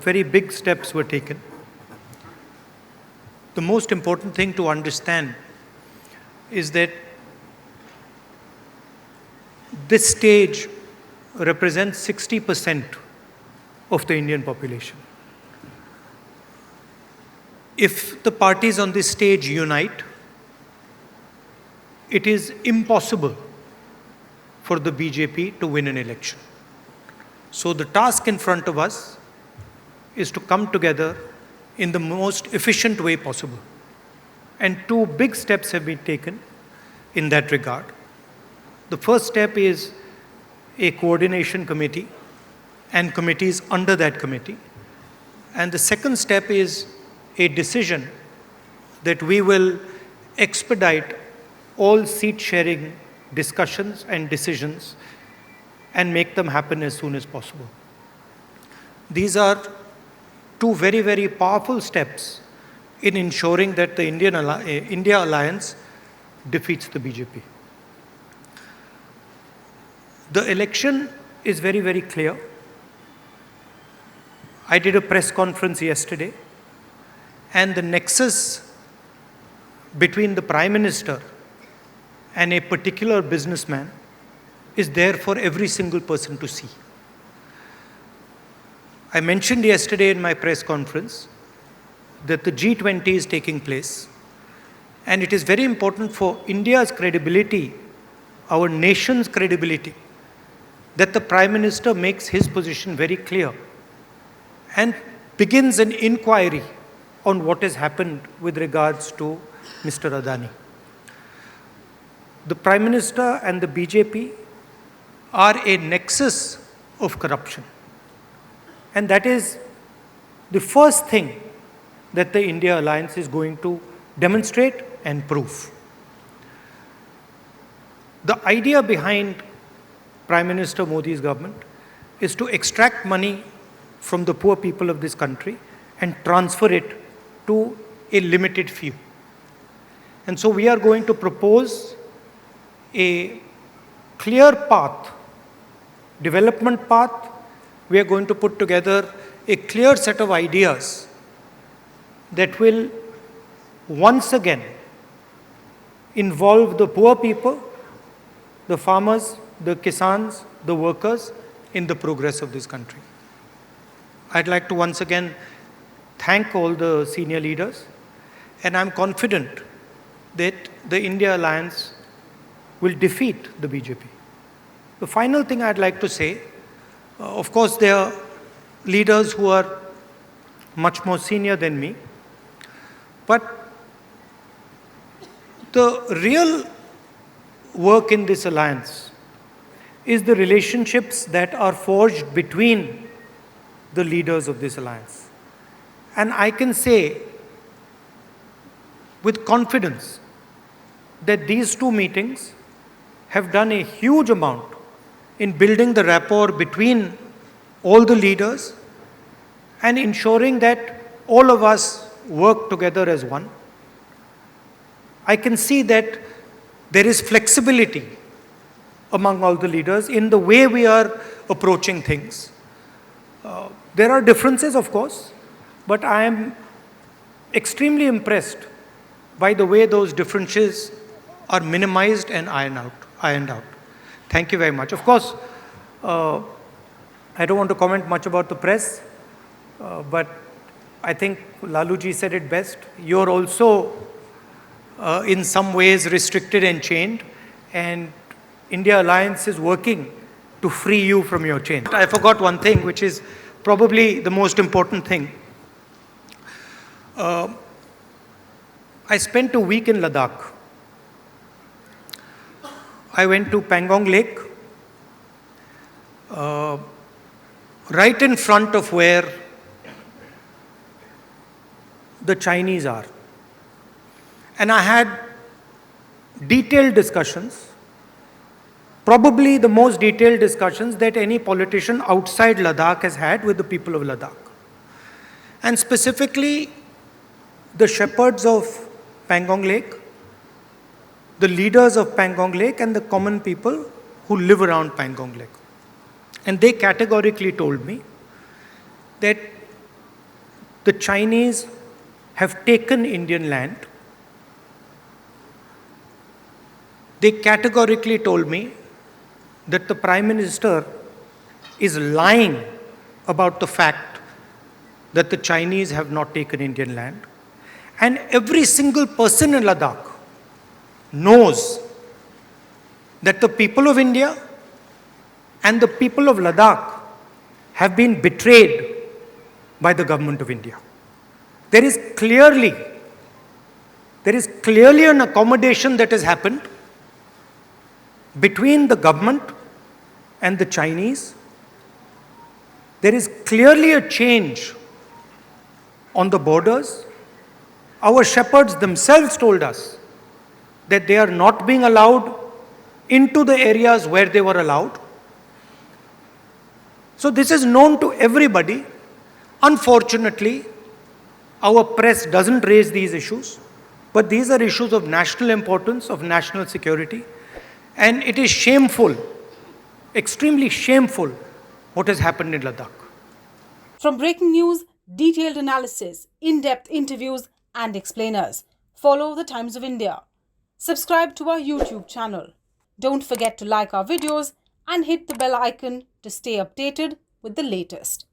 very big steps were taken. The most important thing to understand is that this stage represents 60% of the Indian population. If the parties on this stage unite, it is impossible for the BJP to win an election. So the task in front of us is to come together in the most efficient way possible. And two big steps have been taken in that regard. The first step is a coordination committee and committees under that committee. And the second step is a decision that we will expedite all seat-sharing discussions and decisions and make them happen as soon as possible. These are two very, very powerful steps in ensuring that the India alliance defeats the BJP. The election is very, very clear. I did a press conference yesterday, and the nexus between the Prime Minister and a particular businessman is there for every single person to see. I mentioned yesterday in my press conference that the G20 is taking place, and it is very important for India's credibility, our nation's credibility, that the Prime Minister makes his position very clear and begins an inquiry on what has happened with regards to Mr. Adani. The Prime Minister and the BJP are a nexus of corruption. And that is the first thing that the India alliance is going to demonstrate and prove. The idea behind Prime Minister Modi's government is to extract money from the poor people of this country and transfer it to a limited few. And so we are going to propose a clear path, development path. We are going to put together a clear set of ideas that will once again involve the poor people, the farmers, the kisans, the workers in the progress of this country. I'd like to once again thank all the senior leaders, and I'm confident that the India alliance will defeat the BJP. The final thing I'd like to say, of course, there are leaders who are much more senior than me, but the real work in this alliance is the relationships that are forged between the leaders of this alliance. And I can say with confidence that these two meetings have done a huge amount in building the rapport between all the leaders and ensuring that all of us work together as one. I can see that there is flexibility among all the leaders in the way we are approaching things. There are differences, of course, but I am extremely impressed by the way those differences are minimized and ironed out. Thank you very much. Of course, I don't want to comment much about the press, but I think Laluji said it best. You're also in some ways restricted and chained, and India Alliance is working to free you from your chain. I forgot one thing, which is probably the most important thing. I spent a week in Ladakh. I went to Pangong Lake, right in front of where the Chinese are. And I had detailed discussions, probably the most detailed discussions that any politician outside Ladakh has had with the people of Ladakh. And specifically, the shepherds of Pangong Lake, the leaders of Pangong Lake, and the common people who live around Pangong Lake. And they categorically told me that the Chinese have taken Indian land, they categorically told me that the Prime Minister is lying about the fact that the Chinese have not taken Indian land. And every single person in Ladakh knows that the people of India and the people of Ladakh have been betrayed by the government of India. There is clearly an accommodation that has happened between the government and the Chinese. There is clearly a change on the borders. Our shepherds themselves told us that they are not being allowed into the areas where they were allowed. So this is known to everybody. Unfortunately, our press doesn't raise these issues, but these are issues of national importance, of national security, and it is shameful, extremely shameful, what has happened in Ladakh. From breaking news, detailed analysis, in-depth interviews and explainers, follow the Times of India. Subscribe to our YouTube channel. Don't forget to like our videos and hit the bell icon to stay updated with the latest.